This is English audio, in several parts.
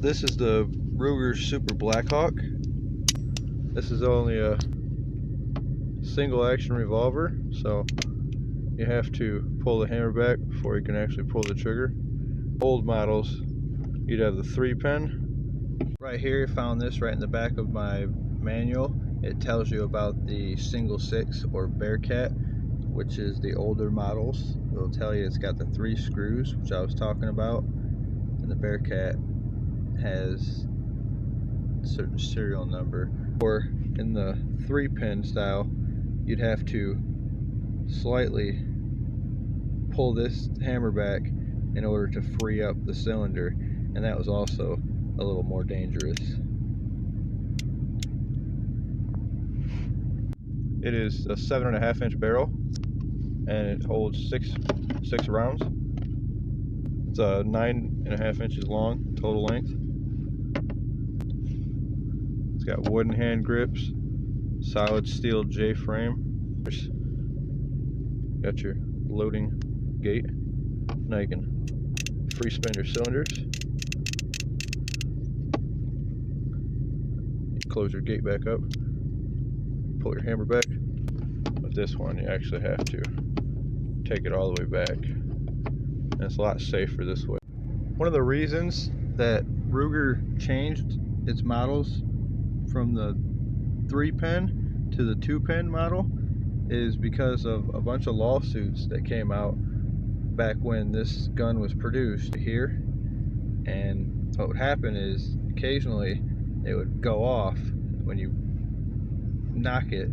This is the Ruger Super Blackhawk. This is only a single action revolver, so you have to pull the hammer back before you can actually pull the trigger. Old models, you'd have the 3-pin. Right here, I found this right in the back of my manual. It tells you about the single 6 or Bearcat, which is the older models. It'll tell you it's got the 3 screws, which I was talking about, and the Bearcat has a certain serial number. Or in the 3-pin style, you'd have to slightly pull this hammer back in order to free up the cylinder, and that was also a little more dangerous. It is a 7.5-inch barrel, and it holds six rounds. It's 9.5 inches long total length. It's got wooden hand grips, solid steel J-frame. Got your loading gate. Now you can free spin your cylinders. You close your gate back up, pull your hammer back. With this one, you actually have to take it all the way back, and it's a lot safer this way. One of the reasons that Ruger changed its models from the 3-pin to the 2-pin model is because of a bunch of lawsuits that came out back when this gun was produced here. And what would happen is occasionally it would go off. When you knock it,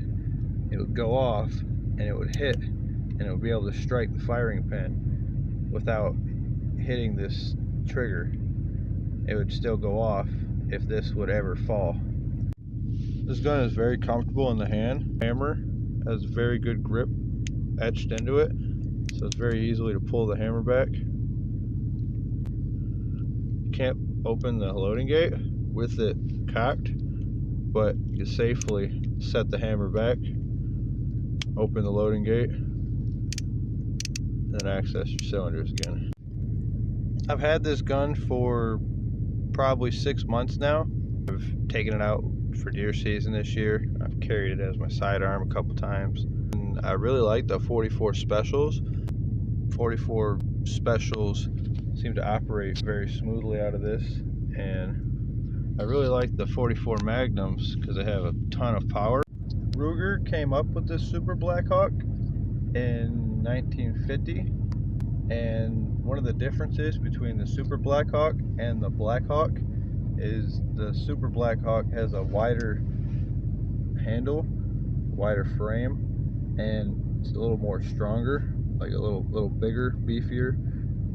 it would go off and it would hit, and it would be able to strike the firing pin without hitting this trigger. It would still go off if this would ever fall. This gun is very comfortable in the hand. Hammer has very good grip etched into it, so it's very easily to pull the hammer back. You can't open the loading gate with it cocked, but you safely set the hammer back, open the loading gate, and then access your cylinders again. I've had this gun for probably 6 months now. I've taken it out for deer season this year. I've carried it as my sidearm a couple times, and I really like the 44 specials. 44 specials seem to operate very smoothly out of this, and I really like the 44 magnums because they have a ton of power. Ruger came up with this Super Blackhawk in 1950, and one of the differences between the Super Blackhawk and the Blackhawk is the Super Blackhawk has a wider handle, wider frame, and it's a little more stronger, like a little bigger, beefier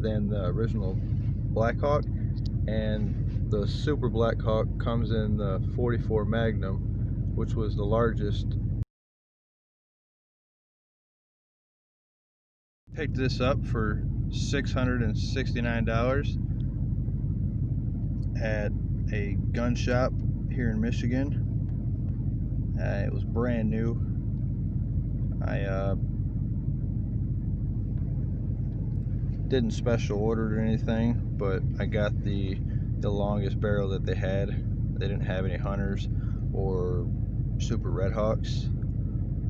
than the original Blackhawk. And the Super Blackhawk comes in the 44 Magnum, which was the largest. Picked this up for $669 at a gun shop here in Michigan. It was brand new. I didn't special order or anything, but I got the longest barrel that they had. They didn't have any Hunters or Super Red Hawks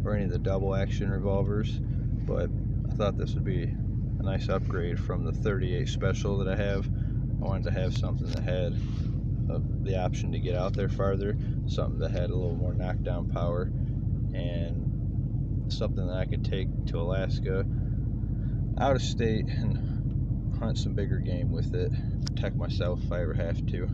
or any of the double action revolvers, but I thought this would be a nice upgrade from the 38 special that I have. I wanted to have something that had the option to get out there farther, something that had a little more knockdown power, and something that I could take to Alaska, out of state, and hunt some bigger game with it, protect myself if I ever have to.